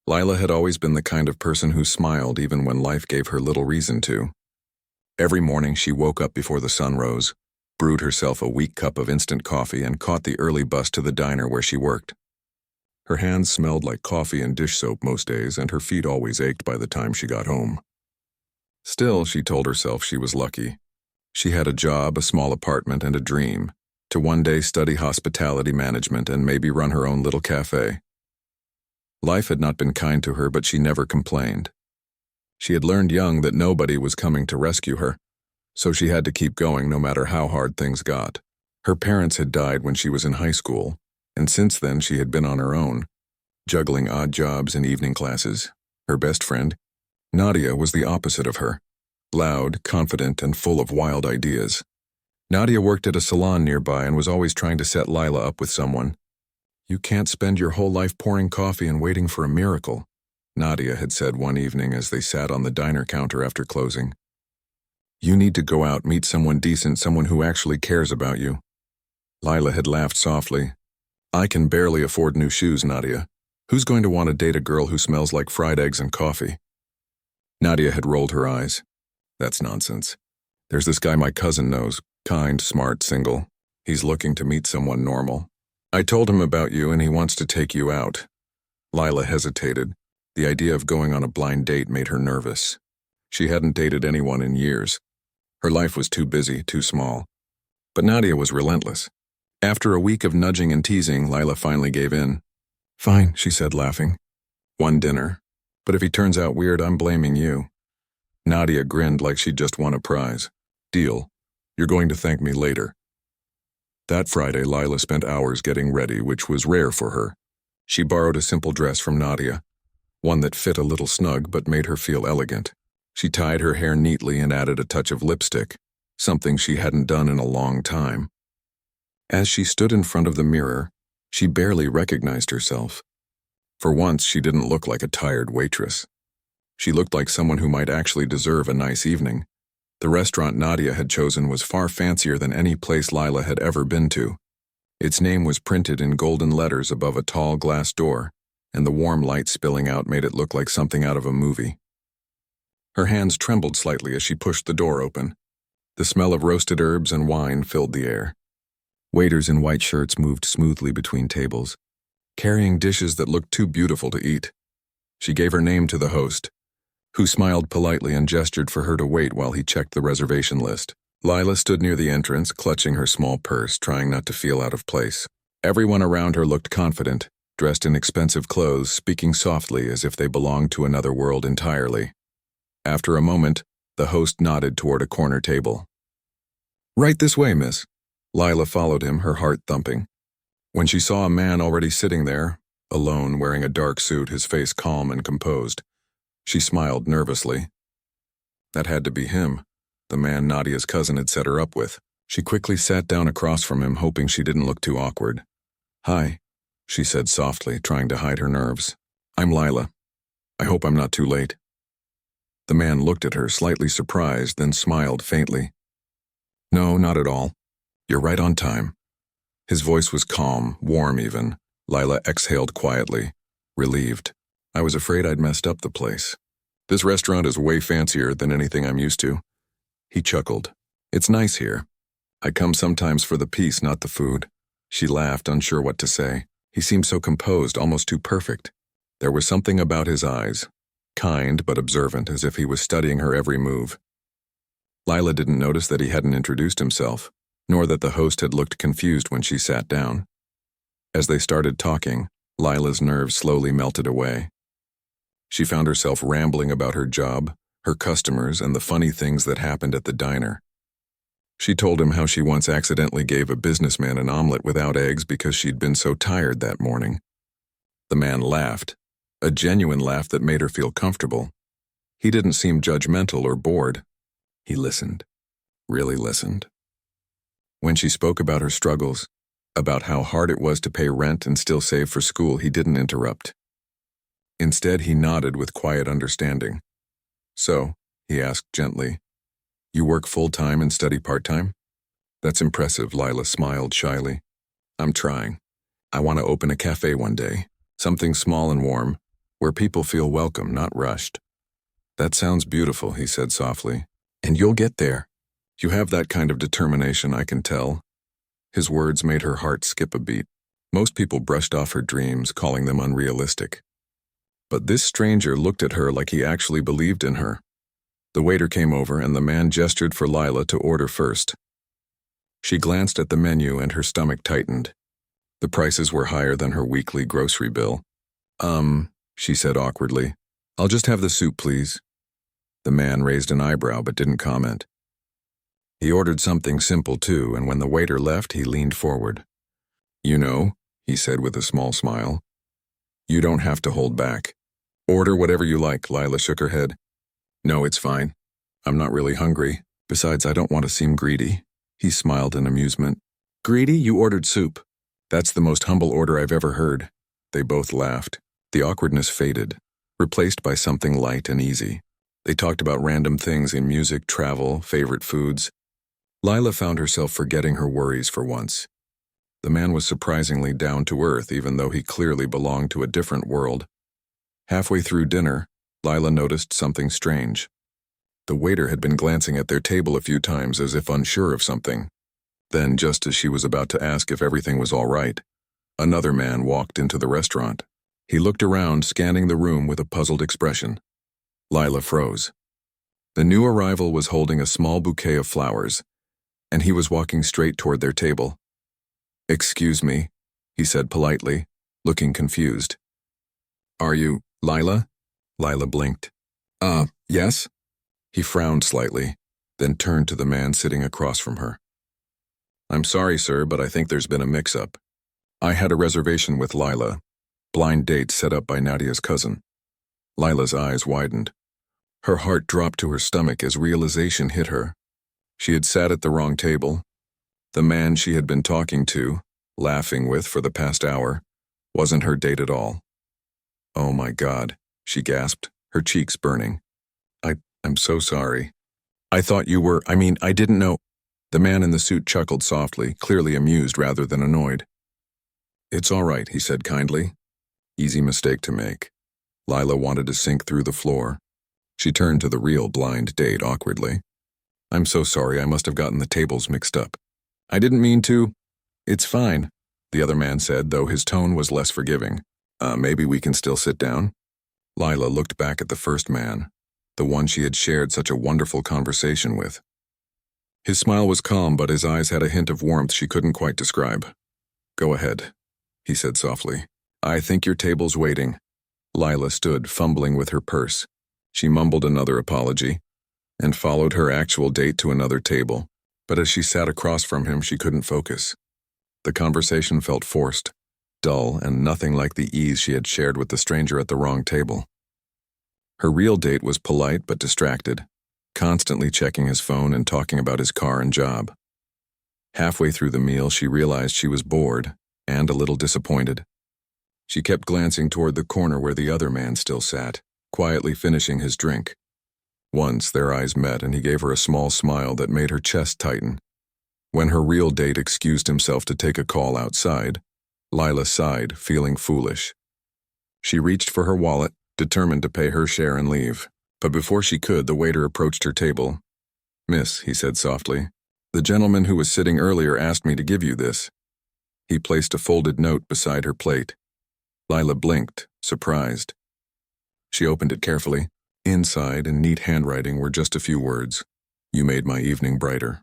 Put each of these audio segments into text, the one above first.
Lila had always been the kind of person who smiled even when life gave her little reason to. Every morning she woke up before the sun rose, brewed herself a weak cup of instant coffee, and caught the early bus to the diner where she worked. Her hands smelled like coffee and dish soap most days, and her feet always ached by the time she got home. Still, she told herself she was lucky. She had a job, a small apartment, and a dream to one day study hospitality management and maybe run her own little cafe. Life had not been kind to her, but she never complained. She had learned young that nobody was coming to rescue her, so she had to keep going no matter how hard things got. Her parents had died when she was in high school, and since then she had been on her own, juggling odd jobs and evening classes. Her best friend, Nadia, was the opposite of her, loud, confident, and full of wild ideas. Nadia worked at a salon nearby and was always trying to set Lila up with someone. "You can't spend your whole life pouring coffee and waiting for a miracle," Nadia had said one evening as they sat on the diner counter after closing. "You need to go out, meet someone decent, someone who actually cares about you." Lila had laughed softly. "I can barely afford new shoes, Nadia. Who's going to want to date a girl who smells like fried eggs and coffee?" Nadia had rolled her eyes. "That's nonsense. There's this guy my cousin knows, kind, smart, single. He's looking to meet someone normal. I told him about you and he wants to take you out." Lila hesitated. The idea of going on a blind date made her nervous. She hadn't dated anyone in years. Her life was too busy, too small. But Nadia was relentless. After a week of nudging and teasing, Lila finally gave in. "Fine," she said, laughing. "One dinner. But if he turns out weird, I'm blaming you." Nadia grinned like she'd just won a prize. "Deal. You're going to thank me later." That Friday, Lila spent hours getting ready, which was rare for her. She borrowed a simple dress from Nadia, one that fit a little snug but made her feel elegant. She tied her hair neatly and added a touch of lipstick, something she hadn't done in a long time. As she stood in front of the mirror, she barely recognized herself. For once, she didn't look like a tired waitress. She looked like someone who might actually deserve a nice evening. The restaurant Nadia had chosen was far fancier than any place Lila had ever been to. Its name was printed in golden letters above a tall glass door, and the warm light spilling out made it look like something out of a movie. Her hands trembled slightly as she pushed the door open. The smell of roasted herbs and wine filled the air. Waiters in white shirts moved smoothly between tables, carrying dishes that looked too beautiful to eat. She gave her name to the host, who smiled politely and gestured for her to wait while he checked the reservation list. Lila stood near the entrance, clutching her small purse, trying not to feel out of place. Everyone around her looked confident, dressed in expensive clothes, speaking softly as if they belonged to another world entirely. After a moment, the host nodded toward a corner table. "Right this way, miss." Lila followed him, her heart thumping. When she saw a man already sitting there, alone, wearing a dark suit, his face calm and composed, she smiled nervously. That had to be him, the man Nadia's cousin had set her up with. She quickly sat down across from him, hoping she didn't look too awkward. "Hi," she said softly, trying to hide her nerves. "I'm Lila. I hope I'm not too late." The man looked at her, slightly surprised, then smiled faintly. "No, not at all. You're right on time." His voice was calm, warm even. Lila exhaled quietly, relieved. "I was afraid I'd messed up the place. This restaurant is way fancier than anything I'm used to." He chuckled. "It's nice here. I come sometimes for the peace, not the food." She laughed, unsure what to say. He seemed so composed, almost too perfect. There was something about his eyes, kind but observant, as if he was studying her every move. Lila didn't notice that he hadn't introduced himself, nor that the host had looked confused when she sat down. As they started talking, Lila's nerves slowly melted away. She found herself rambling about her job, her customers, and the funny things that happened at the diner. She told him how she once accidentally gave a businessman an omelet without eggs because she'd been so tired that morning. The man laughed, a genuine laugh that made her feel comfortable. He didn't seem judgmental or bored. He listened, really listened. When she spoke about her struggles, about how hard it was to pay rent and still save for school, he didn't interrupt. Instead, he nodded with quiet understanding. "So," he asked gently, "you work full-time and study part-time?" "That's impressive," Lila smiled shyly. "I'm trying. I want to open a cafe one day, something small and warm, where people feel welcome, not rushed. That sounds beautiful, he said softly. And you'll get there. You have that kind of determination, I can tell. His words made her heart skip a beat. Most people brushed off her dreams, calling them unrealistic. But this stranger looked at her like he actually believed in her. The waiter came over and the man gestured for Lila to order first. She glanced at the menu and her stomach tightened. The prices were higher than her weekly grocery bill. She said awkwardly. I'll just have the soup, please. The man raised an eyebrow but didn't comment. He ordered something simple too, and when the waiter left, he leaned forward. You know, he said with a small smile, you don't have to hold back. Order whatever you like, Lila shook her head. No, it's fine. I'm not really hungry. Besides, I don't want to seem greedy. He smiled in amusement. Greedy? You ordered soup. That's the most humble order I've ever heard. They both laughed. The awkwardness faded, replaced by something light and easy. They talked about random things in music, travel, favorite foods. Lila found herself forgetting her worries for once. The man was surprisingly down to earth, even though he clearly belonged to a different world. Halfway through dinner, Lila noticed something strange. The waiter had been glancing at their table a few times as if unsure of something. Then, just as she was about to ask if everything was all right, another man walked into the restaurant. He looked around, scanning the room with a puzzled expression. Lila froze. The new arrival was holding a small bouquet of flowers, and he was walking straight toward their table. Excuse me, he said politely, looking confused. Are you, Lila? Lila blinked. Yes? He frowned slightly, then turned to the man sitting across from her. I'm sorry, sir, but I think there's been a mix-up. I had a reservation with Lila, blind date set up by Nadia's cousin. Lila's eyes widened. Her heart dropped to her stomach as realization hit her. She had sat at the wrong table. The man she had been talking to, laughing with for the past hour, wasn't her date at all. Oh my God, she gasped, her cheeks burning. I'm so sorry. I thought you were, I didn't know. The man in the suit chuckled softly, clearly amused rather than annoyed. It's all right, he said kindly. Easy mistake to make. Lila wanted to sink through the floor. She turned to the real blind date awkwardly. I'm so sorry, I must have gotten the tables mixed up. I didn't mean to. It's fine, the other man said, though his tone was less forgiving. Maybe we can still sit down? Lila looked back at the first man, the one she had shared such a wonderful conversation with. His smile was calm, but his eyes had a hint of warmth she couldn't quite describe. Go ahead, he said softly. I think your table's waiting. Lila stood, fumbling with her purse. She mumbled another apology and followed her actual date to another table, but as she sat across from him, she couldn't focus. The conversation felt forced, dull, and nothing like the ease she had shared with the stranger at the wrong table. Her real date was polite but distracted, constantly checking his phone and talking about his car and job. Halfway through the meal, she realized she was bored and a little disappointed. She kept glancing toward the corner where the other man still sat, quietly finishing his drink. Once their eyes met and he gave her a small smile that made her chest tighten. When her real date excused himself to take a call outside, Lila sighed, feeling foolish. She reached for her wallet, determined to pay her share and leave. But before she could, the waiter approached her table. Miss, he said softly, the gentleman who was sitting earlier asked me to give you this. He placed a folded note beside her plate. Lila blinked, surprised. She opened it carefully. Inside, in neat handwriting, were just a few words. You made my evening brighter.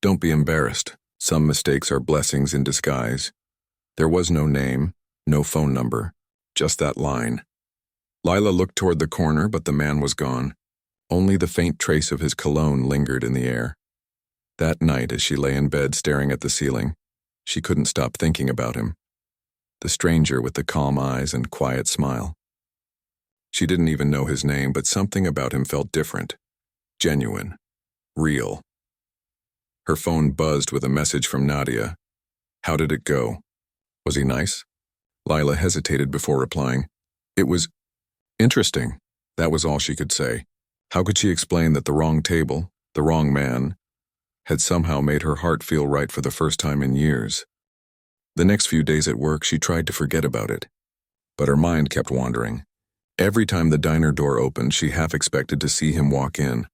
Don't be embarrassed. Some mistakes are blessings in disguise. There was no name, no phone number, just that line. Lila looked toward the corner, but the man was gone. Only the faint trace of his cologne lingered in the air. That night, as she lay in bed staring at the ceiling, she couldn't stop thinking about him. The stranger with the calm eyes and quiet smile. She didn't even know his name, but something about him felt different. Genuine. Real. Her phone buzzed with a message from Nadia. How did it go? Was he nice? Lila hesitated before replying. It was interesting. That was all she could say. How could she explain that the wrong table, the wrong man, had somehow made her heart feel right for the first time in years? The next few days at work, she tried to forget about it. But her mind kept wandering. Every time the diner door opened, she half expected to see him walk in.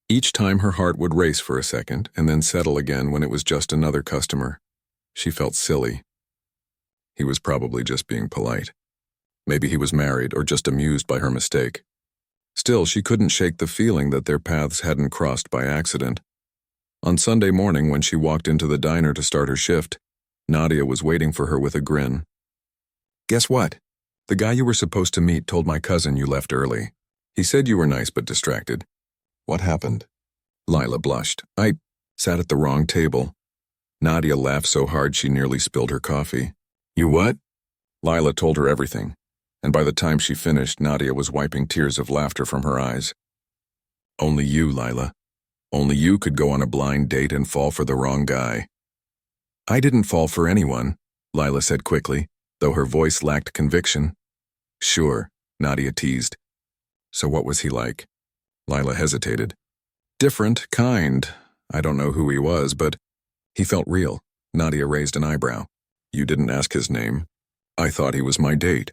Each time her heart would race for a second and then settle again when it was just another customer. She felt silly. He was probably just being polite. Maybe he was married or just amused by her mistake. Still, she couldn't shake the feeling that their paths hadn't crossed by accident. On Sunday morning, when she walked into the diner to start her shift, Nadia was waiting for her with a grin. "Guess what? The guy you were supposed to meet told my cousin you left early. He said you were nice but distracted." "What happened?" Lila blushed. "I sat at the wrong table." Nadia laughed so hard she nearly spilled her coffee. "You what?" Lila told her everything, and by the time she finished, Nadia was wiping tears of laughter from her eyes. "Only you, Lila. Only you could go on a blind date and fall for the wrong guy." "I didn't fall for anyone," Lila said quickly, though her voice lacked conviction. "Sure," Nadia teased. "So what was he like?" Lila hesitated. "Different, kind. I don't know who he was, but he felt real." Nadia raised an eyebrow. "You didn't ask his name?" "I thought he was my date."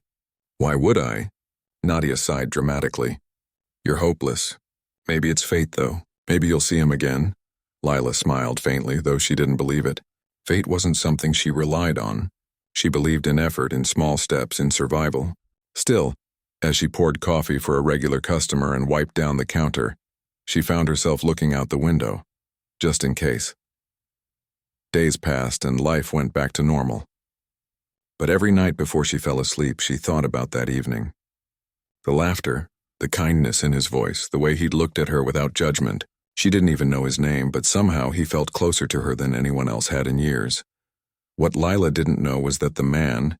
"Why would I?" Nadia sighed dramatically. "You're hopeless. Maybe it's fate, though. Maybe you'll see him again." Lila smiled faintly, though she didn't believe it. Fate wasn't something she relied on. She believed in effort, in small steps, in survival. Still, as she poured coffee for a regular customer and wiped down the counter, she found herself looking out the window, just in case. Days passed and life went back to normal. But every night before she fell asleep, she thought about that evening. The laughter, the kindness in his voice, the way he'd looked at her without judgment. She didn't even know his name, but somehow he felt closer to her than anyone else had in years. What Lila didn't know was that the man,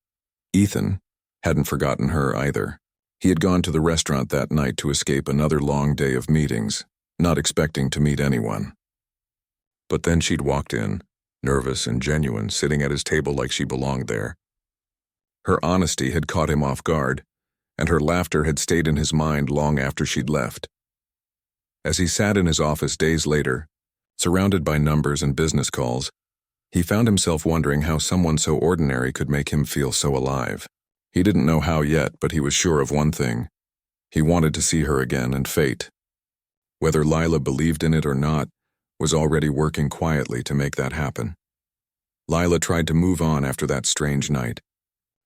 Ethan, hadn't forgotten her either. He had gone to the restaurant that night to escape another long day of meetings, not expecting to meet anyone. But then she'd walked in, nervous and genuine, sitting at his table like she belonged there. Her honesty had caught him off guard, and her laughter had stayed in his mind long after she'd left. As he sat in his office days later, surrounded by numbers and business calls, he found himself wondering how someone so ordinary could make him feel so alive. He didn't know how yet, but he was sure of one thing. He wanted to see her again, and fate, whether Lila believed in it or not, was already working quietly to make that happen. Lila tried to move on after that strange night,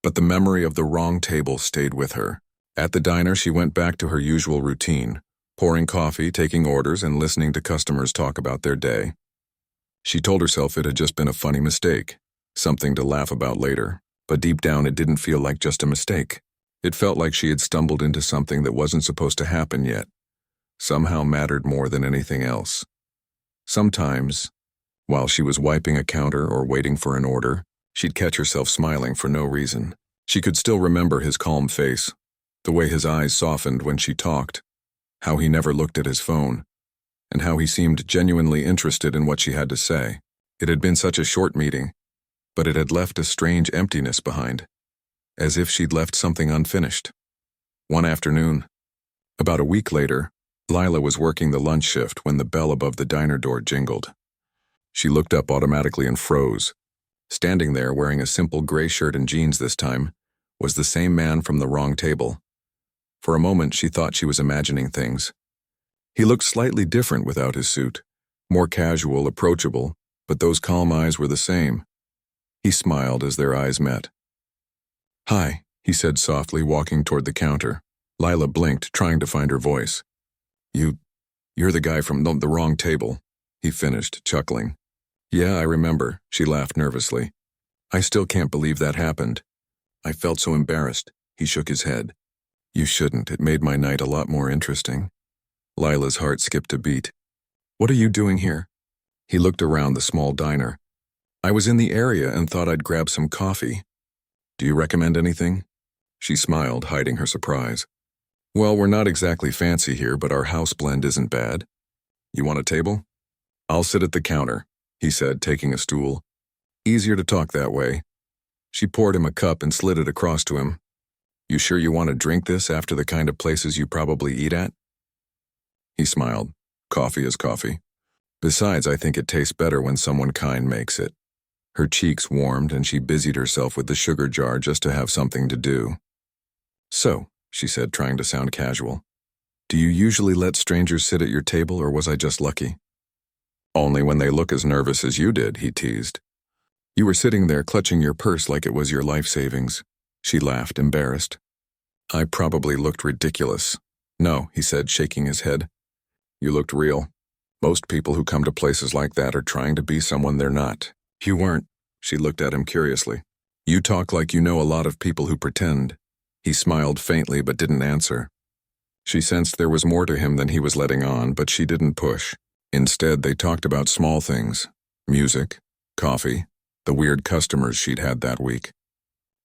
but the memory of the wrong table stayed with her. At the diner, she went back to her usual routine, pouring coffee, taking orders, and listening to customers talk about their day. She told herself it had just been a funny mistake, something to laugh about later, but deep down it didn't feel like just a mistake. It felt like she had stumbled into something that wasn't supposed to happen yet, somehow mattered more than anything else. Sometimes, while she was wiping a counter or waiting for an order, she'd catch herself smiling for no reason. She could still remember his calm face, the way his eyes softened when she talked, how he never looked at his phone, and how he seemed genuinely interested in what she had to say. It had been such a short meeting, but it had left a strange emptiness behind, as if she'd left something unfinished. One afternoon, about a week later, Lila was working the lunch shift when the bell above the diner door jingled. She looked up automatically and froze. Standing there, wearing a simple gray shirt and jeans this time, was the same man from the wrong table. For a moment, she thought she was imagining things. He looked slightly different without his suit, more casual, approachable, but those calm eyes were the same. He smiled as their eyes met. "Hi," he said softly, walking toward the counter. Lila blinked, trying to find her voice. You're the guy from the wrong table," he finished, chuckling. "Yeah, I remember," she laughed nervously. "I still can't believe that happened. I felt so embarrassed." He shook his head. "You shouldn't. It made my night a lot more interesting." Lila's heart skipped a beat. "What are you doing here?" He looked around the small diner. "I was in the area and thought I'd grab some coffee. Do you recommend anything?" She smiled, hiding her surprise. "Well, we're not exactly fancy here, but our house blend isn't bad. You want a table?" "I'll sit at the counter," he said, taking a stool. "Easier to talk that way." She poured him a cup and slid it across to him. "You sure you want to drink this after the kind of places you probably eat at?" He smiled. "Coffee is coffee. Besides, I think it tastes better when someone kind makes it." Her cheeks warmed and she busied herself with the sugar jar just to have something to do. "So, she said, trying to sound casual. Do you usually let strangers sit at your table, or was I just lucky? Only when they look as nervous as you did, he teased. You were sitting there clutching your purse like it was your life savings. She laughed, embarrassed. I probably looked ridiculous. No, he said, shaking his head. You looked real. Most people who come to places like that are trying to be someone they're not. You weren't. She looked at him curiously. You talk like you know a lot of people who pretend. He smiled faintly but didn't answer. She sensed there was more to him than he was letting on, but she didn't push. Instead, they talked about small things. Music, coffee, the weird customers she'd had that week.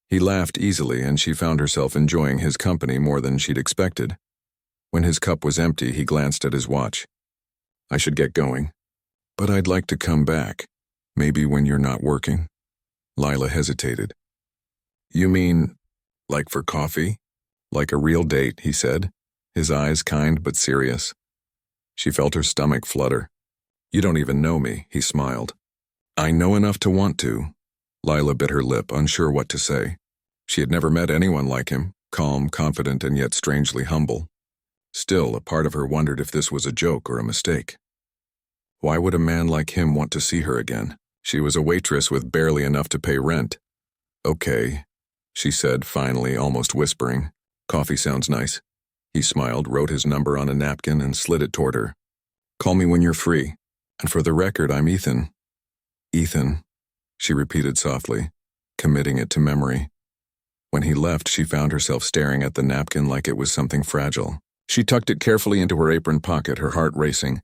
He laughed easily, and she found herself enjoying his company more than she'd expected. When his cup was empty, he glanced at his watch. I should get going. But I'd like to come back. Maybe when you're not working. Lila hesitated. You mean, like for coffee? Like a real date, he said, his eyes kind but serious. She felt her stomach flutter. You don't even know me, he smiled. I know enough to want to. Lila bit her lip, unsure what to say. She had never met anyone like him, calm, confident, and yet strangely humble. Still, a part of her wondered if this was a joke or a mistake. Why would a man like him want to see her again? She was a waitress with barely enough to pay rent. Okay, she said, finally, almost whispering. Coffee sounds nice. He smiled, wrote his number on a napkin, and slid it toward her. Call me when you're free. And for the record, I'm Ethan. Ethan, she repeated softly, committing it to memory. When he left, she found herself staring at the napkin like it was something fragile. She tucked it carefully into her apron pocket, her heart racing.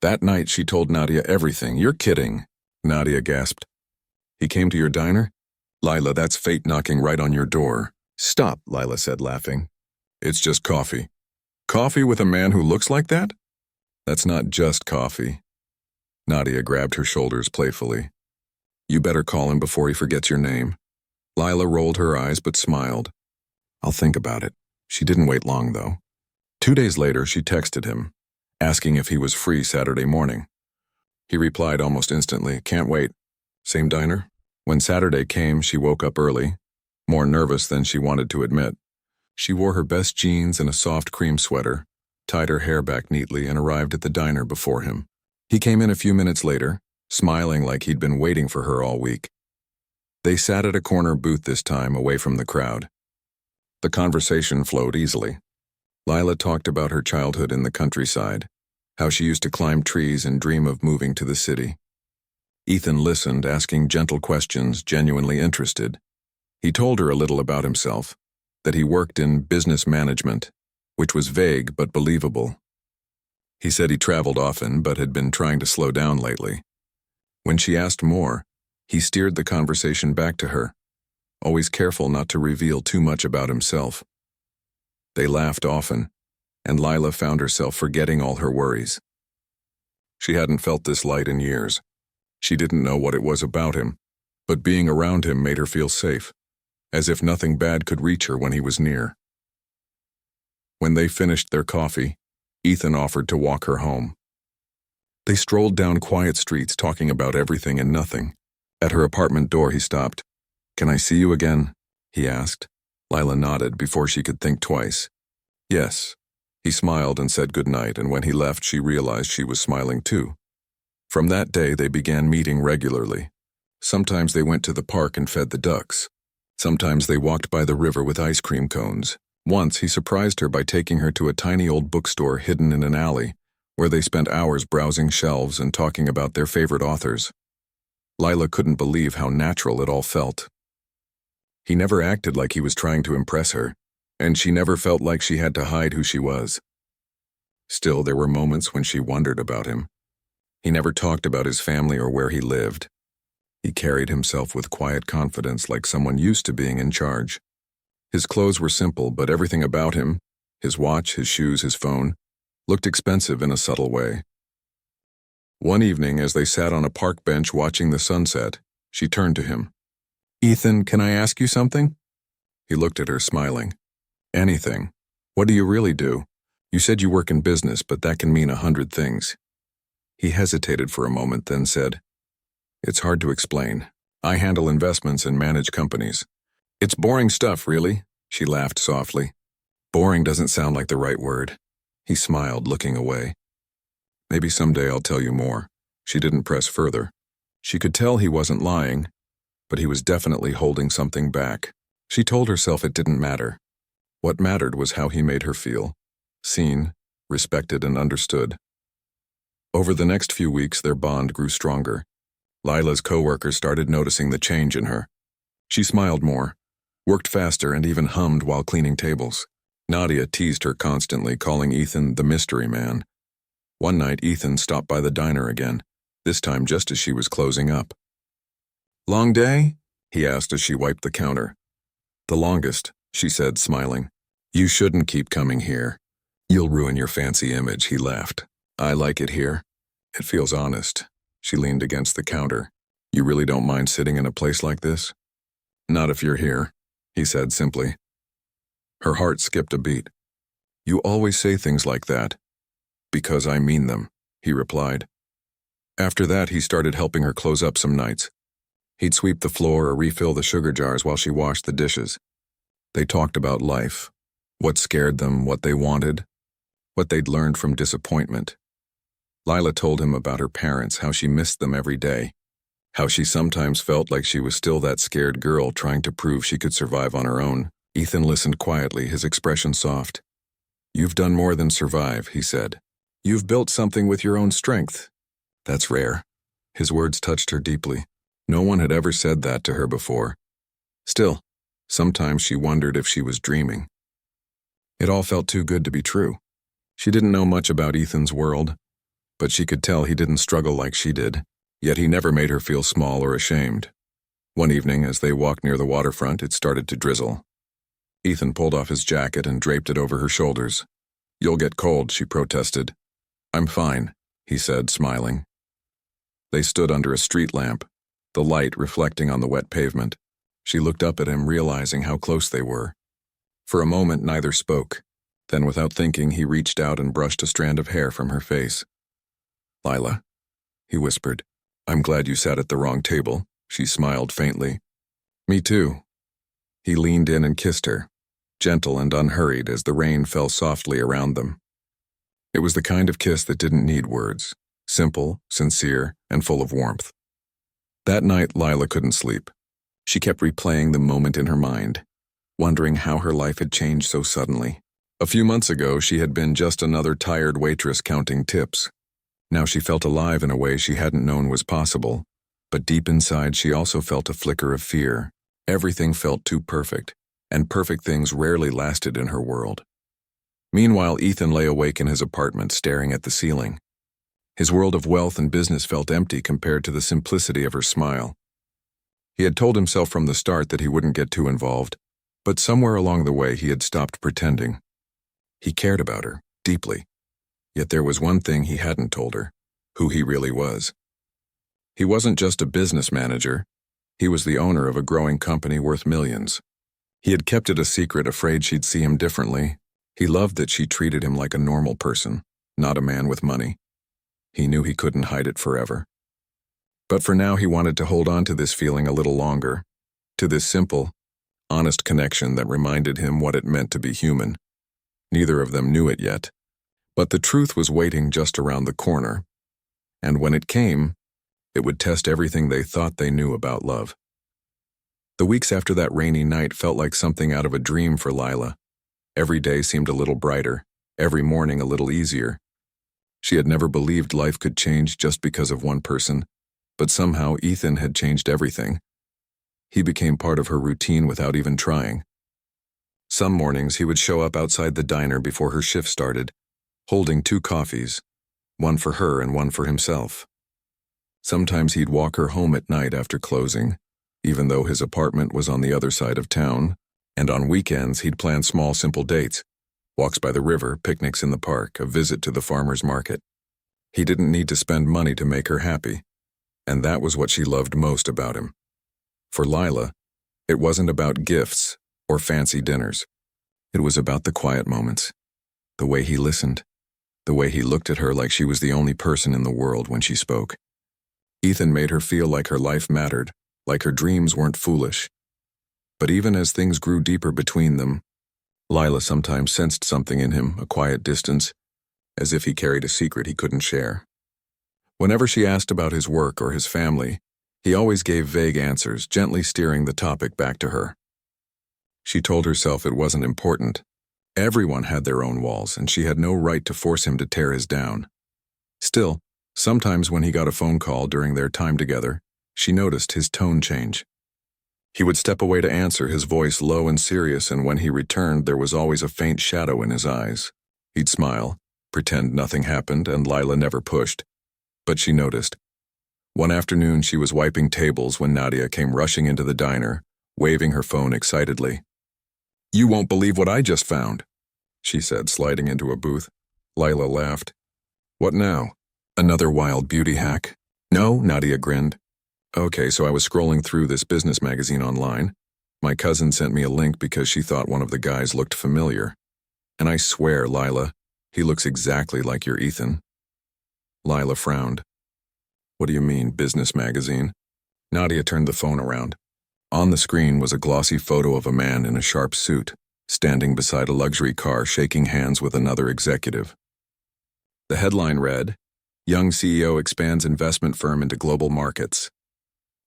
That night, she told Nadia everything. You're kidding, Nadia gasped. He came to your diner? Lila, that's fate knocking right on your door. Stop, Lila said, laughing. It's just coffee. Coffee with a man who looks like that? That's not just coffee. Nadia grabbed her shoulders playfully. You better call him before he forgets your name. Lila rolled her eyes but smiled. I'll think about it. She didn't wait long, though. 2 days later, she texted him, asking if he was free Saturday morning. He replied almost instantly, can't wait. Same diner? When Saturday came, she woke up early, more nervous than she wanted to admit. She wore her best jeans and a soft cream sweater, tied her hair back neatly, and arrived at the diner before him. He came in a few minutes later, smiling like he'd been waiting for her all week. They sat at a corner booth this time, away from the crowd. The conversation flowed easily. Lila talked about her childhood in the countryside, how she used to climb trees and dream of moving to the city. Ethan listened, asking gentle questions, genuinely interested. He told her a little about himself, that he worked in business management, which was vague but believable. He said he traveled often but had been trying to slow down lately. When she asked more, he steered the conversation back to her, always careful not to reveal too much about himself. They laughed often, and Lila found herself forgetting all her worries. She hadn't felt this light in years. She didn't know what it was about him, but being around him made her feel safe, as if nothing bad could reach her when he was near. When they finished their coffee, Ethan offered to walk her home. They strolled down quiet streets talking about everything and nothing. At her apartment door, he stopped. Can I see you again? He asked. Lila nodded before she could think twice. Yes. He smiled and said goodnight, and when he left, she realized she was smiling too. From that day, they began meeting regularly. Sometimes they went to the park and fed the ducks. Sometimes they walked by the river with ice cream cones. Once, he surprised her by taking her to a tiny old bookstore hidden in an alley, where they spent hours browsing shelves and talking about their favorite authors. Lila couldn't believe how natural it all felt. He never acted like he was trying to impress her, and she never felt like she had to hide who she was. Still, there were moments when she wondered about him. He never talked about his family or where he lived. He carried himself with quiet confidence, like someone used to being in charge. His clothes were simple, but everything about him, his watch, his shoes, his phone, looked expensive in a subtle way. One evening, as they sat on a park bench watching the sunset, she turned to him. Ethan, can I ask you something? He looked at her, smiling. Anything. What do you really do? You said you work in business, but that can mean 100 things. He hesitated for a moment, then said, It's hard to explain. I handle investments and manage companies. It's boring stuff, really, she laughed softly. Boring doesn't sound like the right word. He smiled, looking away. Maybe someday I'll tell you more. She didn't press further. She could tell he wasn't lying, but he was definitely holding something back. She told herself it didn't matter. What mattered was how he made her feel. Seen, respected, and understood. Over the next few weeks, their bond grew stronger. Lila's coworkers started noticing the change in her. She smiled more, worked faster, and even hummed while cleaning tables. Nadia teased her constantly, calling Ethan the mystery man. One night, Ethan stopped by the diner again, this time just as she was closing up. "Long day?" he asked as she wiped the counter. "The longest," she said, smiling. "You shouldn't keep coming here. You'll ruin your fancy image," he laughed. "I like it here. It feels honest." She leaned against the counter. "You really don't mind sitting in a place like this?" "Not if you're here," he said simply. Her heart skipped a beat. "You always say things like that." "Because I mean them," he replied. After that, he started helping her close up some nights. He'd sweep the floor or refill the sugar jars while she washed the dishes. They talked about life, what scared them, what they wanted, what they'd learned from disappointment. Lila told him about her parents, how she missed them every day, how she sometimes felt like she was still that scared girl trying to prove she could survive on her own. Ethan listened quietly, his expression soft. "You've done more than survive," he said. "You've built something with your own strength." "That's rare." His words touched her deeply. No one had ever said that to her before. Still, sometimes she wondered if she was dreaming. It all felt too good to be true. She didn't know much about Ethan's world, but she could tell he didn't struggle like she did, yet he never made her feel small or ashamed. One evening, as they walked near the waterfront, it started to drizzle. Ethan pulled off his jacket and draped it over her shoulders. "You'll get cold," she protested. "I'm fine," he said, smiling. They stood under a street lamp, the light reflecting on the wet pavement. She looked up at him, realizing how close they were. For a moment, neither spoke. Then, without thinking, he reached out and brushed a strand of hair from her face. "Lila," he whispered. "I'm glad you sat at the wrong table." She smiled faintly. "Me too." He leaned in and kissed her, gentle and unhurried as the rain fell softly around them. It was the kind of kiss that didn't need words, simple, sincere, and full of warmth. That night, Lila couldn't sleep. She kept replaying the moment in her mind, wondering how her life had changed so suddenly. A few months ago, she had been just another tired waitress counting tips. Now she felt alive in a way she hadn't known was possible, but deep inside she also felt a flicker of fear. Everything felt too perfect, and perfect things rarely lasted in her world. Meanwhile, Ethan lay awake in his apartment, staring at the ceiling. His world of wealth and business felt empty compared to the simplicity of her smile. He had told himself from the start that he wouldn't get too involved, but somewhere along the way he had stopped pretending. He cared about her, deeply. Yet there was one thing he hadn't told her, who he really was. He wasn't just a business manager. He was the owner of a growing company worth millions. He had kept it a secret, afraid she'd see him differently. He loved that she treated him like a normal person, not a man with money. He knew he couldn't hide it forever. But for now, he wanted to hold on to this feeling a little longer, to this simple, honest connection that reminded him what it meant to be human. Neither of them knew it yet, but the truth was waiting just around the corner, and when it came, it would test everything they thought they knew about love. The weeks after that rainy night felt like something out of a dream for Lila. Every day seemed a little brighter, every morning a little easier. She had never believed life could change just because of one person, but somehow Ethan had changed everything. He became part of her routine without even trying. Some mornings he would show up outside the diner before her shift started, holding 2 coffees, one for her and one for himself. Sometimes he'd walk her home at night after closing, even though his apartment was on the other side of town, and on weekends he'd plan small, simple dates, walks by the river, picnics in the park, a visit to the farmer's market. He didn't need to spend money to make her happy, and that was what she loved most about him. For Lila, it wasn't about gifts or fancy dinners. It was about the quiet moments, the way he listened, the way he looked at her like she was the only person in the world when she spoke. Ethan made her feel like her life mattered, like her dreams weren't foolish. But even as things grew deeper between them, Lila sometimes sensed something in him, a quiet distance, as if he carried a secret he couldn't share. Whenever she asked about his work or his family, he always gave vague answers, gently steering the topic back to her. She told herself it wasn't important. Everyone had their own walls, and she had no right to force him to tear his down. Still, sometimes when he got a phone call during their time together, she noticed his tone change. He would step away to answer, his voice low and serious, and when he returned, there was always a faint shadow in his eyes. He'd smile, pretend nothing happened, and Lila never pushed. But she noticed. One afternoon, she was wiping tables when Nadia came rushing into the diner, waving her phone excitedly. "You won't believe what I just found," she said, sliding into a booth. Lila laughed. "What now? Another wild beauty hack?" "No," Nadia grinned. "Okay, so I was scrolling through this business magazine online. My cousin sent me a link because she thought one of the guys looked familiar. And I swear, Lila, he looks exactly like your Ethan." Lila frowned. "What do you mean, business magazine?" Nadia turned the phone around. On the screen was a glossy photo of a man in a sharp suit, standing beside a luxury car shaking hands with another executive. The headline read, "Young CEO expands investment firm into global markets."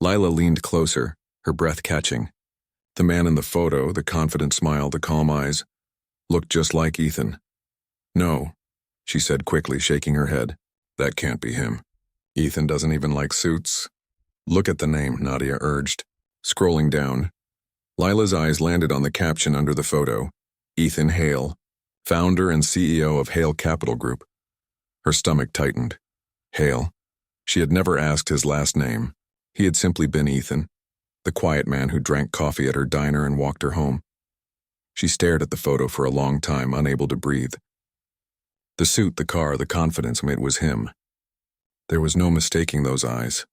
Lila leaned closer, her breath catching. The man in the photo, the confident smile, the calm eyes, looked just like Ethan. "No," she said quickly, shaking her head. "That can't be him. Ethan doesn't even like suits." "Look at the name," Nadia urged. Scrolling down, Lila's eyes landed on the caption under the photo, "Ethan Hale, founder and CEO of Hale Capital Group." Her stomach tightened. Hale. She had never asked his last name. He had simply been Ethan, the quiet man who drank coffee at her diner and walked her home. She stared at the photo for a long time, unable to breathe. The suit, the car, the confidence, it was him. There was no mistaking those eyes.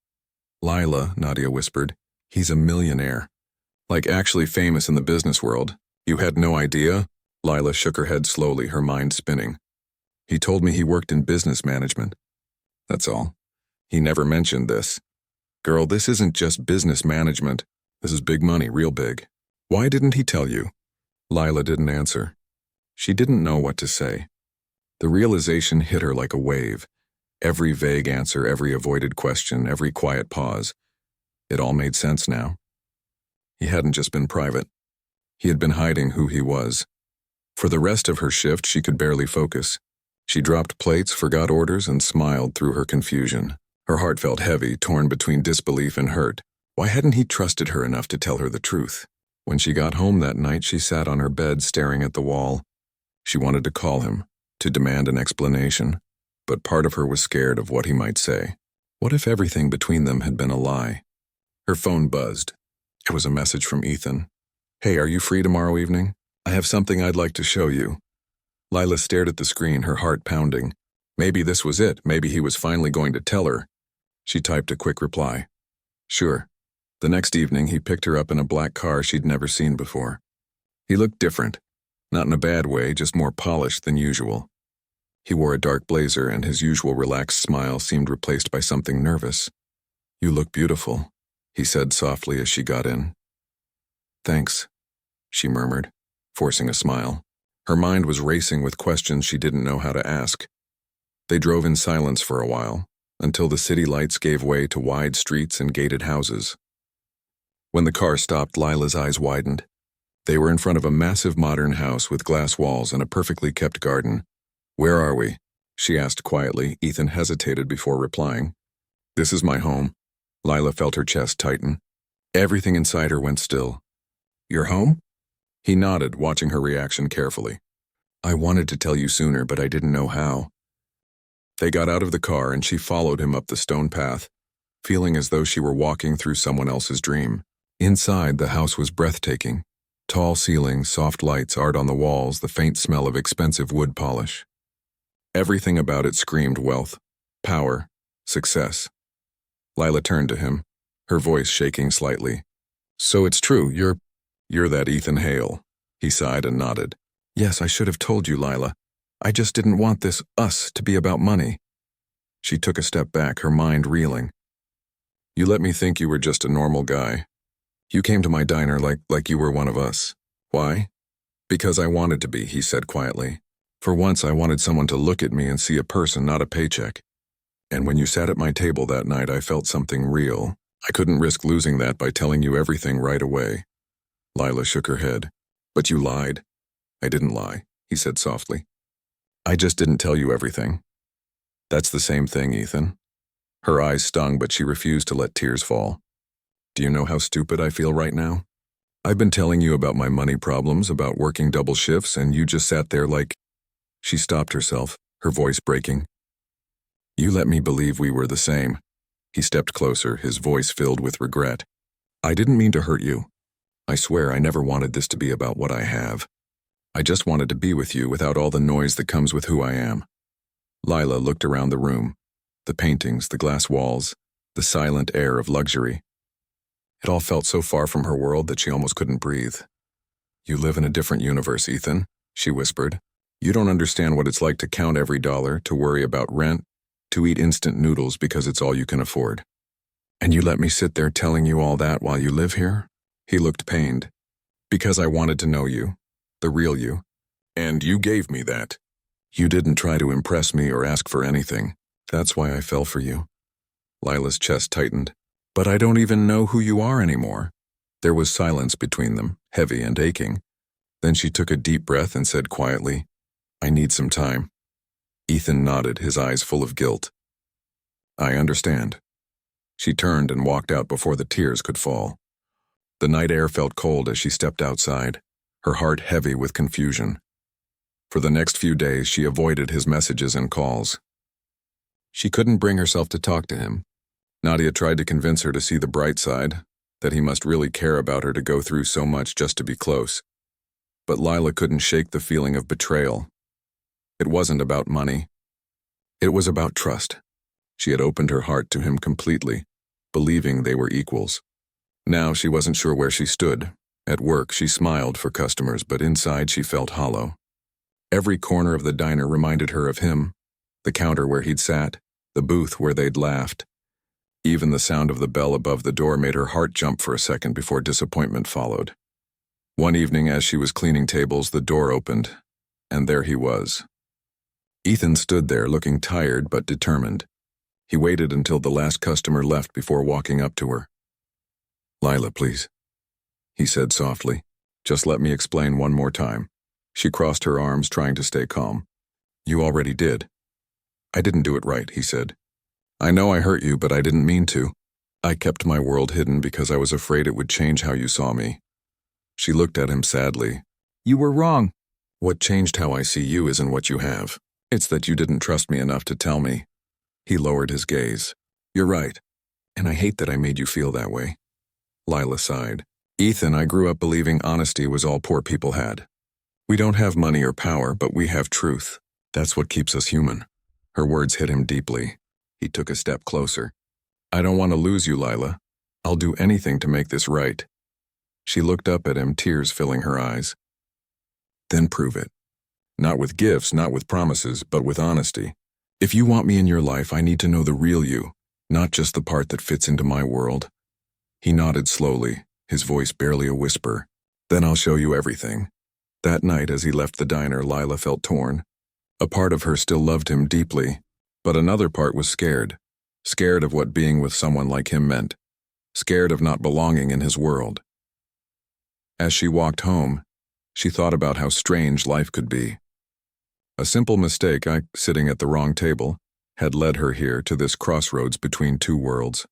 "Lila," Nadia whispered, "he's a millionaire. Like actually famous in the business world. You had no idea?" Lila shook her head slowly, her mind spinning. "He told me he worked in business management. That's all. He never mentioned this. Girl, this isn't just business management. This is big money, real big. Why didn't he tell you?" Lila didn't answer. She didn't know what to say. The realization hit her like a wave. Every vague answer, every avoided question, every quiet pause. It all made sense now. He hadn't just been private. He had been hiding who he was. For the rest of her shift, she could barely focus. She dropped plates, forgot orders, and smiled through her confusion. Her heart felt heavy, torn between disbelief and hurt. Why hadn't he trusted her enough to tell her the truth? When she got home that night, she sat on her bed staring at the wall. She wanted to call him, to demand an explanation, but part of her was scared of what he might say. What if everything between them had been a lie? Her phone buzzed. It was a message from Ethan. "Hey, are you free tomorrow evening? I have something I'd like to show you." Lila stared at the screen, her heart pounding. Maybe this was it. Maybe he was finally going to tell her. She typed a quick reply. "Sure." The next evening, he picked her up in a black car she'd never seen before. He looked different. Not in a bad way, just more polished than usual. He wore a dark blazer, and his usual relaxed smile seemed replaced by something nervous. "You look beautiful," he said softly as she got in. "Thanks," she murmured, forcing a smile. Her mind was racing with questions she didn't know how to ask. They drove in silence for a while, until the city lights gave way to wide streets and gated houses. When the car stopped, Lila's eyes widened. They were in front of a massive modern house with glass walls and a perfectly kept garden. "Where are we?" she asked quietly. Ethan hesitated before replying. "This is my home." Lila felt her chest tighten. Everything inside her went still. "Your home?" He nodded, watching her reaction carefully. "I wanted to tell you sooner, but I didn't know how." They got out of the car and she followed him up the stone path, feeling as though she were walking through someone else's dream. Inside, the house was breathtaking. Tall ceilings, soft lights, art on the walls, the faint smell of expensive wood polish. Everything about it screamed wealth, power, success. Lila turned to him, her voice shaking slightly. "So it's true, you're that Ethan Hale." He sighed and nodded. "Yes, I should have told you, Lila. I just didn't want us to be about money." She took a step back, her mind reeling. "You let me think you were just a normal guy. You came to my diner like you were one of us. Why?" Because I wanted to be, he said quietly. For once, I wanted someone to look at me and see a person, not a paycheck. And when you sat at my table that night, I felt something real. I couldn't risk losing that by telling you everything right away. Lila shook her head. But you lied. I didn't lie, he said softly. I just didn't tell you everything. That's the same thing, Ethan. Her eyes stung, but she refused to let tears fall. Do you know how stupid I feel right now? I've been telling you about my money problems, about working double shifts, and you just sat there like... She stopped herself, her voice breaking. You let me believe we were the same. He stepped closer, his voice filled with regret. I didn't mean to hurt you. I swear I never wanted this to be about what I have. I just wanted to be with you without all the noise that comes with who I am. Lila looked around the room. The paintings, the glass walls, the silent air of luxury. It all felt so far from her world that she almost couldn't breathe. You live in a different universe, Ethan, she whispered. You don't understand what it's like to count every dollar, to worry about rent, to eat instant noodles because it's all you can afford. And you let me sit there telling you all that while you live here? He looked pained. Because I wanted to know you, the real you. And you gave me that. You didn't try to impress me or ask for anything. That's why I fell for you. Lila's chest tightened. But I don't even know who you are anymore. There was silence between them, heavy and aching. Then she took a deep breath and said quietly, I need some time. Ethan nodded, his eyes full of guilt. I understand. She turned and walked out before the tears could fall. The night air felt cold as she stepped outside, her heart heavy with confusion. For the next few days, she avoided his messages and calls. She couldn't bring herself to talk to him. Nadia tried to convince her to see the bright side, that he must really care about her to go through so much just to be close. But Lila couldn't shake the feeling of betrayal. It wasn't about money. It was about trust. She had opened her heart to him completely, believing they were equals. Now she wasn't sure where she stood. At work, she smiled for customers, but inside she felt hollow. Every corner of the diner reminded her of him, the counter where he'd sat, the booth where they'd laughed. Even the sound of the bell above the door made her heart jump for a second before disappointment followed. One evening, as she was cleaning tables, the door opened, and there he was. Ethan stood there, looking tired but determined. He waited until the last customer left before walking up to her. Lila, please, he said softly. Just let me explain one more time. She crossed her arms, trying to stay calm. You already did. I didn't do it right, he said. I know I hurt you, but I didn't mean to. I kept my world hidden because I was afraid it would change how you saw me. She looked at him sadly. You were wrong. What changed how I see you isn't what you have. It's that you didn't trust me enough to tell me. He lowered his gaze. You're right, and I hate that I made you feel that way. Lila sighed. Ethan, I grew up believing honesty was all poor people had. We don't have money or power, but we have truth. That's what keeps us human. Her words hit him deeply. He took a step closer. I don't want to lose you, Lila. I'll do anything to make this right. She looked up at him, tears filling her eyes. Then prove it. Not with gifts, not with promises, but with honesty. If you want me in your life, I need to know the real you, not just the part that fits into my world. He nodded slowly, his voice barely a whisper. Then I'll show you everything. That night, as he left the diner, Lila felt torn. A part of her still loved him deeply, but another part was scared. Scared of what being with someone like him meant. Scared of not belonging in his world. As she walked home, she thought about how strange life could be. A simple mistake, sitting at the wrong table, had led her here to this crossroads between two worlds.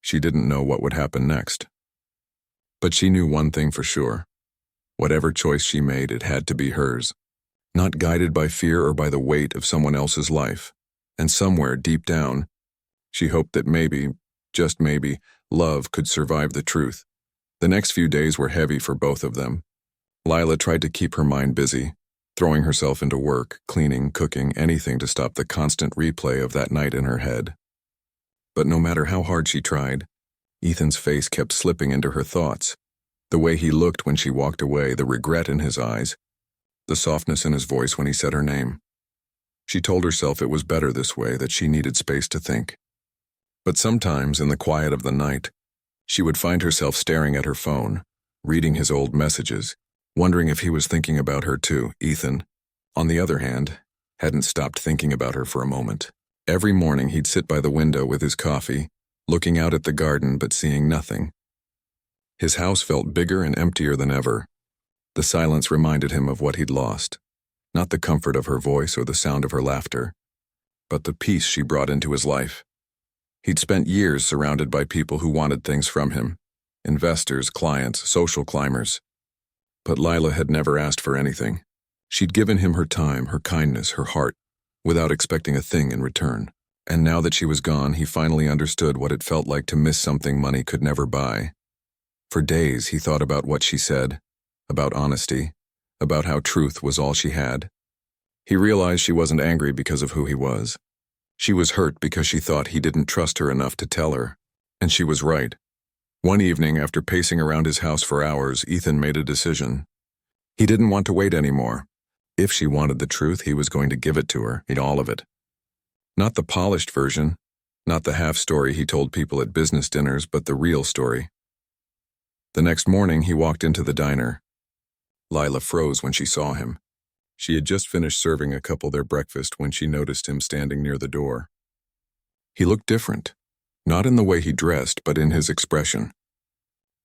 She didn't know what would happen next. But she knew one thing for sure. Whatever choice she made, it had to be hers. Not guided by fear or by the weight of someone else's life. And somewhere deep down, she hoped that maybe, just maybe, love could survive the truth. The next few days were heavy for both of them. Lila tried to keep her mind busy, throwing herself into work, cleaning, cooking, anything to stop the constant replay of that night in her head. But no matter how hard she tried, Ethan's face kept slipping into her thoughts. The way he looked when she walked away, the regret in his eyes, the softness in his voice when he said her name. She told herself it was better this way, that she needed space to think. But sometimes, in the quiet of the night, she would find herself staring at her phone, reading his old messages, wondering if he was thinking about her too. Ethan, on the other hand, hadn't stopped thinking about her for a moment. Every morning he'd sit by the window with his coffee, looking out at the garden but seeing nothing. His house felt bigger and emptier than ever. The silence reminded him of what he'd lost. Not the comfort of her voice or the sound of her laughter, but the peace she brought into his life. He'd spent years surrounded by people who wanted things from him. Investors, clients, social climbers. But Lila had never asked for anything. She'd given him her time, her kindness, her heart, without expecting a thing in return. And now that she was gone, he finally understood what it felt like to miss something money could never buy. For days he thought about what she said, about honesty, about how truth was all she had. He realized she wasn't angry because of who he was. She was hurt because she thought he didn't trust her enough to tell her, and she was right. One evening, after pacing around his house for hours, Ethan made a decision. He didn't want to wait anymore. If she wanted the truth, he was going to give it to her, all of it. Not the polished version, not the half story he told people at business dinners, but the real story. The next morning, he walked into the diner. Lila froze when she saw him. She had just finished serving a couple their breakfast when she noticed him standing near the door. He looked different, not in the way he dressed, but in his expression.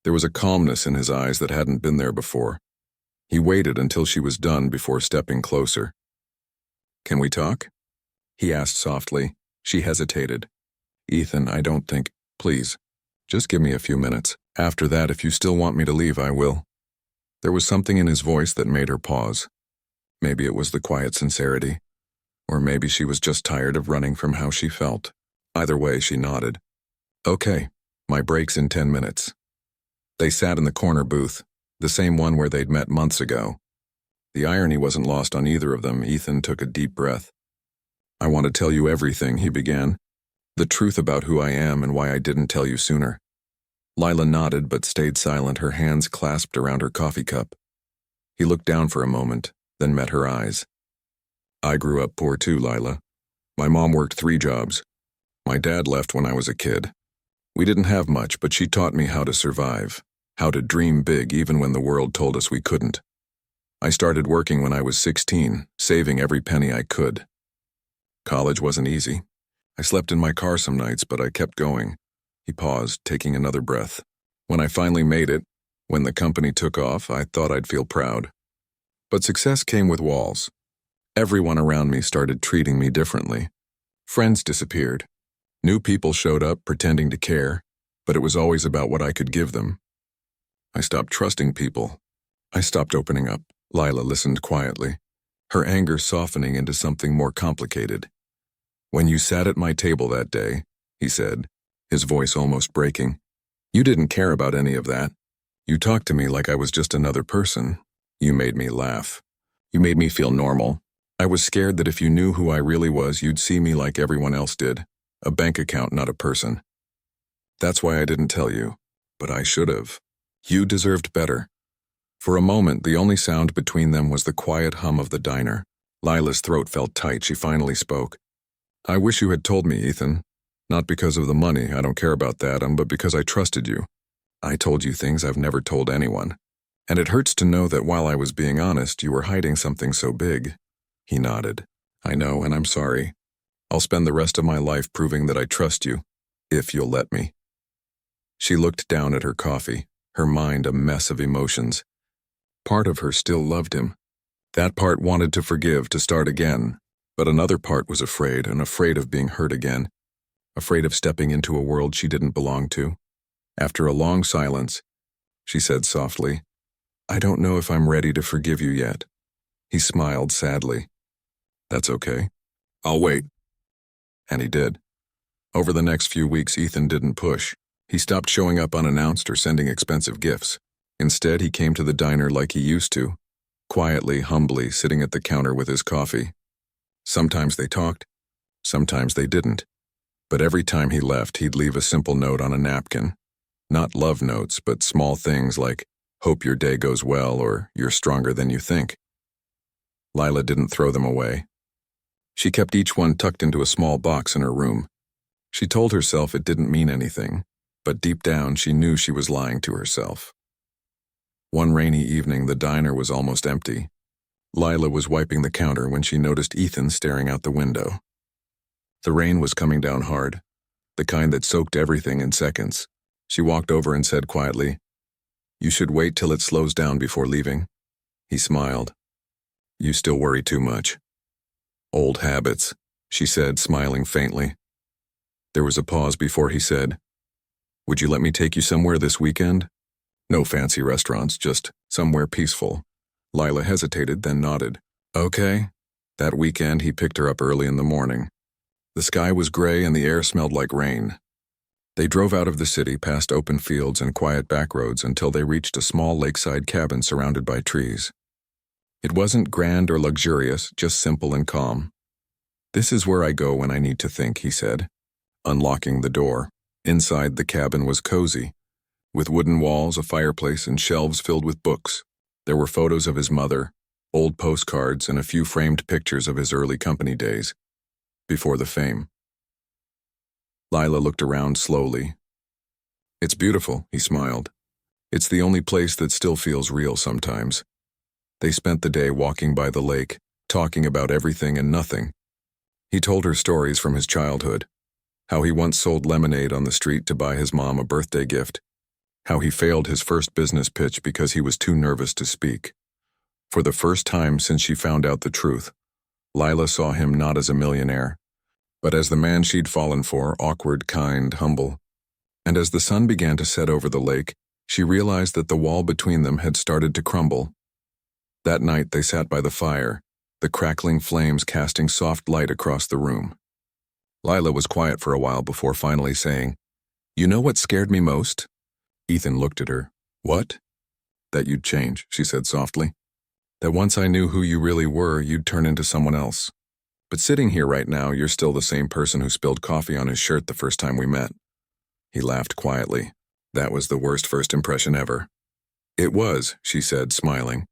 There was a calmness in his eyes that hadn't been there before. He waited until she was done before stepping closer. "Can we talk?" he asked softly. She hesitated. "Ethan, I don't think, please. Just give me a few minutes. After that, if you still want me to leave, I will." There was something in his voice that made her pause. Maybe it was the quiet sincerity, or maybe she was just tired of running from how she felt. Either way, she nodded. "Okay, my break's in 10 minutes. They sat in the corner booth, the same one where they'd met months ago. The irony wasn't lost on either of them. Ethan took a deep breath. "I want to tell you everything," he began. "The truth about who I am and why I didn't tell you sooner." Lila nodded but stayed silent, her hands clasped around her coffee cup. He looked down for a moment, then met her eyes. "I grew up poor too, Lila. My mom worked 3 jobs. My dad left when I was a kid. We didn't have much, but she taught me how to survive, how to dream big even when the world told us we couldn't. I started working when I was 16, saving every penny I could. College wasn't easy. I slept in my car some nights, but I kept going." He paused, taking another breath. "When I finally made it, when the company took off, I thought I'd feel proud. But success came with walls. Everyone around me started treating me differently. Friends disappeared. New people showed up pretending to care, but it was always about what I could give them. I stopped trusting people. I stopped opening up." Lila listened quietly, her anger softening into something more complicated. "When you sat at my table that day," he said, his voice almost breaking, "you didn't care about any of that. You talked to me like I was just another person. You made me laugh. You made me feel normal. I was scared that if you knew who I really was, you'd see me like everyone else did, a bank account, not a person. That's why I didn't tell you, but I should have. You deserved better." For a moment, the only sound between them was the quiet hum of the diner. Lila's throat felt tight. She finally spoke. "I wish you had told me, Ethan. Not because of the money, I don't care about that, but because I trusted you. I told you things I've never told anyone. And it hurts to know that while I was being honest, you were hiding something so big." He nodded. "I know, and I'm sorry. I'll spend the rest of my life proving that I trust you, if you'll let me." She looked down at her coffee, her mind a mess of emotions. Part of her still loved him. That part wanted to forgive, to start again. But another part was afraid, and afraid of being hurt again. Afraid of stepping into a world she didn't belong to. After a long silence, she said softly, "I don't know if I'm ready to forgive you yet." He smiled sadly. "That's okay. I'll wait." And he did. Over the next few weeks, Ethan didn't push. He stopped showing up unannounced or sending expensive gifts. Instead, he came to the diner like he used to, quietly, humbly, sitting at the counter with his coffee. Sometimes they talked, sometimes they didn't. But every time he left, he'd leave a simple note on a napkin. Not love notes, but small things like, "Hope your day goes well," or "You're stronger than you think." Lila didn't throw them away. She kept each one tucked into a small box in her room. She told herself it didn't mean anything, but deep down she knew she was lying to herself. One rainy evening, the diner was almost empty. Lila was wiping the counter when she noticed Ethan staring out the window. The rain was coming down hard, the kind that soaked everything in seconds. She walked over and said quietly, "You should wait till it slows down before leaving." He smiled. "You still worry too much." "Old habits," she said, smiling faintly. There was a pause before he said, "Would you let me take you somewhere this weekend?" "No fancy restaurants, just somewhere peaceful." Lila hesitated, then nodded. "Okay." That weekend, he picked her up early in the morning. The sky was gray and the air smelled like rain. They drove out of the city past open fields and quiet back roads until they reached a small lakeside cabin surrounded by trees. It wasn't grand or luxurious, just simple and calm. "This is where I go when I need to think," he said, unlocking the door. Inside, the cabin was cozy, with wooden walls, a fireplace, and shelves filled with books. There were photos of his mother, old postcards, and a few framed pictures of his early company days, before the fame. Lila looked around slowly. "It's beautiful," he smiled. "It's the only place that still feels real sometimes." They spent the day walking by the lake, talking about everything and nothing. He told her stories from his childhood, how he once sold lemonade on the street to buy his mom a birthday gift, how he failed his first business pitch because he was too nervous to speak. For the first time since she found out the truth, Lila saw him not as a millionaire, but as the man she'd fallen for, awkward, kind, humble. And as the sun began to set over the lake, she realized that the wall between them had started to crumble. That night they sat by the fire, the crackling flames casting soft light across the room. Lila was quiet for a while before finally saying, "You know what scared me most?" Ethan looked at her. "What?" "That you'd change," she said softly. "That once I knew who you really were, you'd turn into someone else. But sitting here right now, you're still the same person who spilled coffee on his shirt the first time we met." He laughed quietly. "That was the worst first impression ever." "It was," she said, smiling.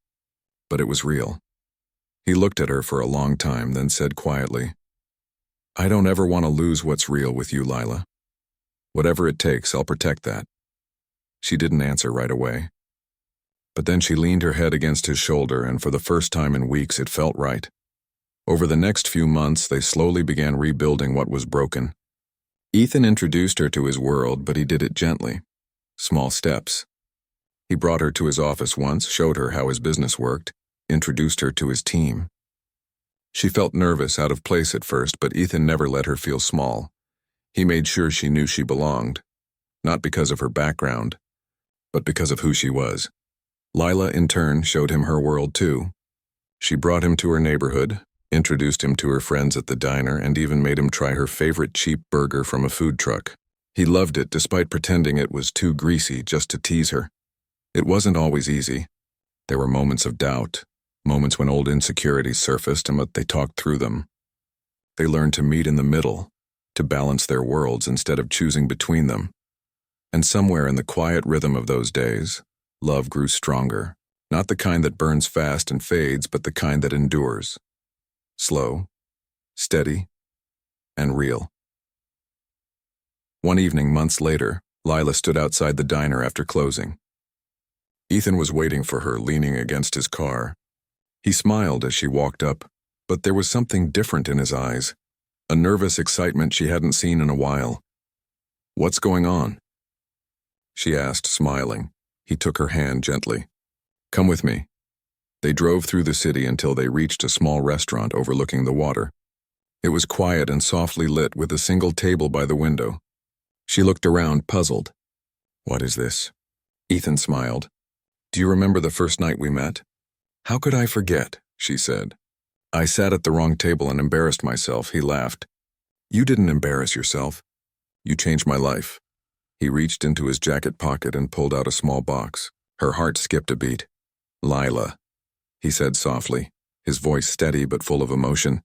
"But it was real." He looked at her for a long time, then said quietly, "I don't ever want to lose what's real with you, Lila. Whatever it takes, I'll protect that." She didn't answer right away. But then she leaned her head against his shoulder, and for the first time in weeks, it felt right. Over the next few months, they slowly began rebuilding what was broken. Ethan introduced her to his world, but he did it gently. Small steps. He brought her to his office once, showed her how his business worked, introduced her to his team. She felt nervous, out of place at first, but Ethan never let her feel small. He made sure she knew she belonged, not because of her background, but because of who she was. Lila, in turn, showed him her world too. She brought him to her neighborhood, introduced him to her friends at the diner, and even made him try her favorite cheap burger from a food truck. He loved it despite pretending it was too greasy just to tease her. It wasn't always easy. There were moments of doubt, moments when old insecurities surfaced, but they talked through them. They learned to meet in the middle, to balance their worlds instead of choosing between them. And somewhere in the quiet rhythm of those days, love grew stronger. Not the kind that burns fast and fades, but the kind that endures. Slow, steady, and real. One evening, months later, Lila stood outside the diner after closing. Ethan was waiting for her, leaning against his car. He smiled as she walked up, but there was something different in his eyes, a nervous excitement she hadn't seen in a while. "What's going on?" she asked, smiling. He took her hand gently. "Come with me." They drove through the city until they reached a small restaurant overlooking the water. It was quiet and softly lit with a single table by the window. She looked around, puzzled. "What is this?" Ethan smiled. "Do you remember the first night we met?" "How could I forget?" she said. "I sat at the wrong table and embarrassed myself," he laughed. "You didn't embarrass yourself. You changed my life." He reached into his jacket pocket and pulled out a small box. Her heart skipped a beat. "Lila," he said softly, his voice steady but full of emotion.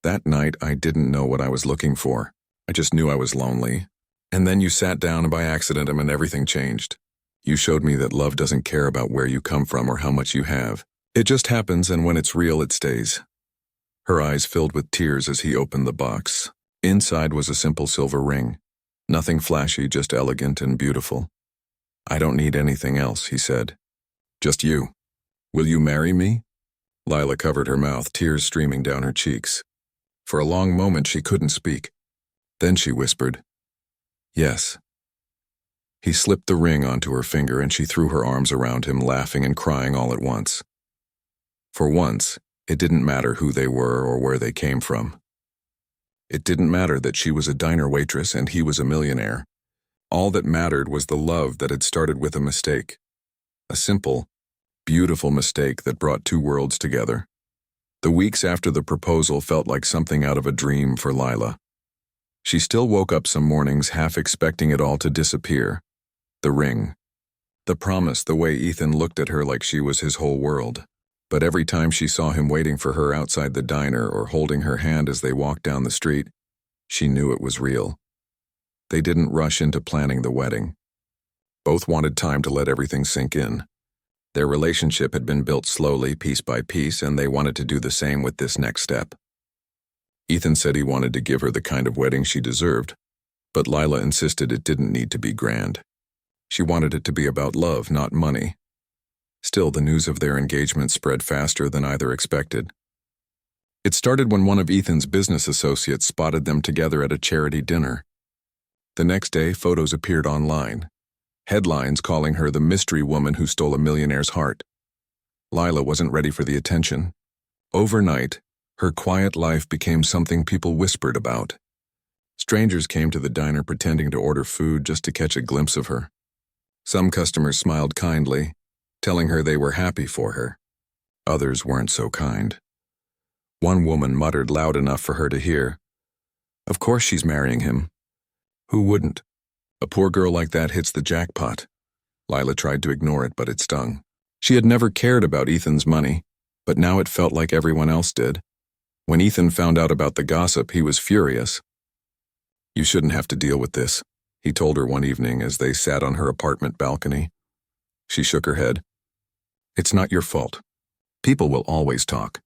"That night I didn't know what I was looking for. I just knew I was lonely. And then you sat down by accident and everything changed. You showed me that love doesn't care about where you come from or how much you have. It just happens, and when it's real, it stays." Her eyes filled with tears as he opened the box. Inside was a simple silver ring. Nothing flashy, just elegant and beautiful. "I don't need anything else," he said. Just you. Will you marry me? Lila covered her mouth, tears streaming down her cheeks. For a long moment she couldn't speak. Then she whispered, "Yes." He slipped the ring onto her finger and she threw her arms around him, laughing and crying all at once. For once, it didn't matter who they were or where they came from. It didn't matter that she was a diner waitress and he was a millionaire. All that mattered was the love that had started with a mistake. A simple, beautiful mistake that brought two worlds together. The weeks after the proposal felt like something out of a dream for Lila. She still woke up some mornings half expecting it all to disappear. The ring. The promise, the way Ethan looked at her like she was his whole world. But every time she saw him waiting for her outside the diner or holding her hand as they walked down the street, she knew it was real. They didn't rush into planning the wedding. Both wanted time to let everything sink in. Their relationship had been built slowly, piece by piece, and they wanted to do the same with this next step. Ethan said he wanted to give her the kind of wedding she deserved, but Lila insisted it didn't need to be grand. She wanted it to be about love, not money. Still, the news of their engagement spread faster than either expected. It started when one of Ethan's business associates spotted them together at a charity dinner. The next day, photos appeared online. Headlines calling her the mystery woman who stole a millionaire's heart. Lila wasn't ready for the attention. Overnight, her quiet life became something people whispered about. Strangers came to the diner pretending to order food just to catch a glimpse of her. Some customers smiled kindly, telling her they were happy for her. Others weren't so kind. One woman muttered loud enough for her to hear, "Of course she's marrying him. Who wouldn't? A poor girl like that hits the jackpot." Lila tried to ignore it, but it stung. She had never cared about Ethan's money, but now it felt like everyone else did. When Ethan found out about the gossip, he was furious. "You shouldn't have to deal with this," he told her one evening as they sat on her apartment balcony. She shook her head. "It's not your fault. People will always talk.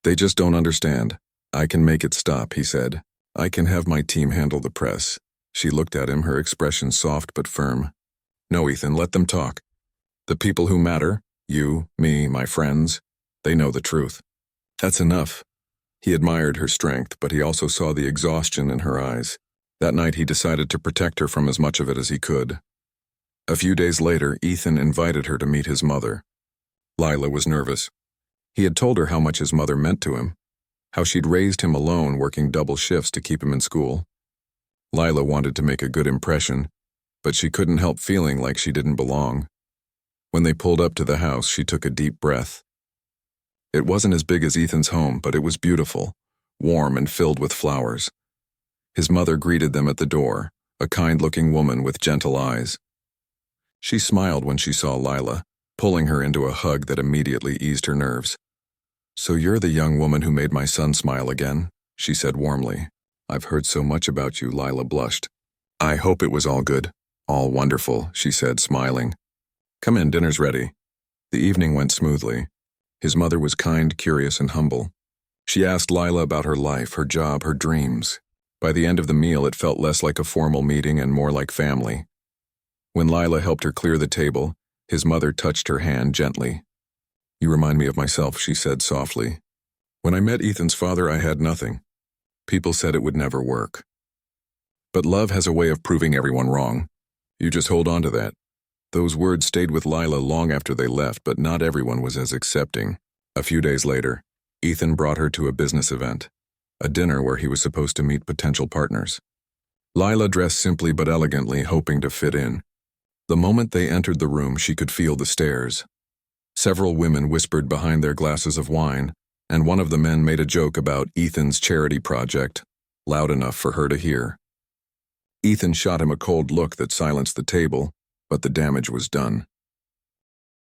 They just don't understand. I can make it stop," he said. "I can have my team handle the press." She looked at him, her expression soft but firm. "No, Ethan, let them talk. The people who matter, you, me, my friends, they know the truth. That's enough." He admired her strength, but he also saw the exhaustion in her eyes. That night he decided to protect her from as much of it as he could. A few days later, Ethan invited her to meet his mother. Lila was nervous. He had told her how much his mother meant to him, how she'd raised him alone, working double shifts to keep him in school. Lila wanted to make a good impression, but she couldn't help feeling like she didn't belong. When they pulled up to the house, she took a deep breath. It wasn't as big as Ethan's home, but it was beautiful, warm and filled with flowers. His mother greeted them at the door, a kind-looking woman with gentle eyes. She smiled when she saw Lila, pulling her into a hug that immediately eased her nerves. "So you're the young woman who made my son smile again," she said warmly. "I've heard so much about you," Lila blushed. "I hope it was all good, all wonderful," she said, smiling. "Come in, dinner's ready." The evening went smoothly. His mother was kind, curious, and humble. She asked Lila about her life, her job, her dreams. By the end of the meal, it felt less like a formal meeting and more like family. When Lila helped her clear the table, his mother touched her hand gently. "You remind me of myself," she said softly. "When I met Ethan's father, I had nothing. People said it would never work. But love has a way of proving everyone wrong. You just hold on to that." Those words stayed with Lila long after they left, but not everyone was as accepting. A few days later, Ethan brought her to a business event, a dinner where he was supposed to meet potential partners. Lila dressed simply but elegantly, hoping to fit in. The moment they entered the room, she could feel the stares. Several women whispered behind their glasses of wine, and one of the men made a joke about Ethan's charity project, loud enough for her to hear. Ethan shot him a cold look that silenced the table, but the damage was done.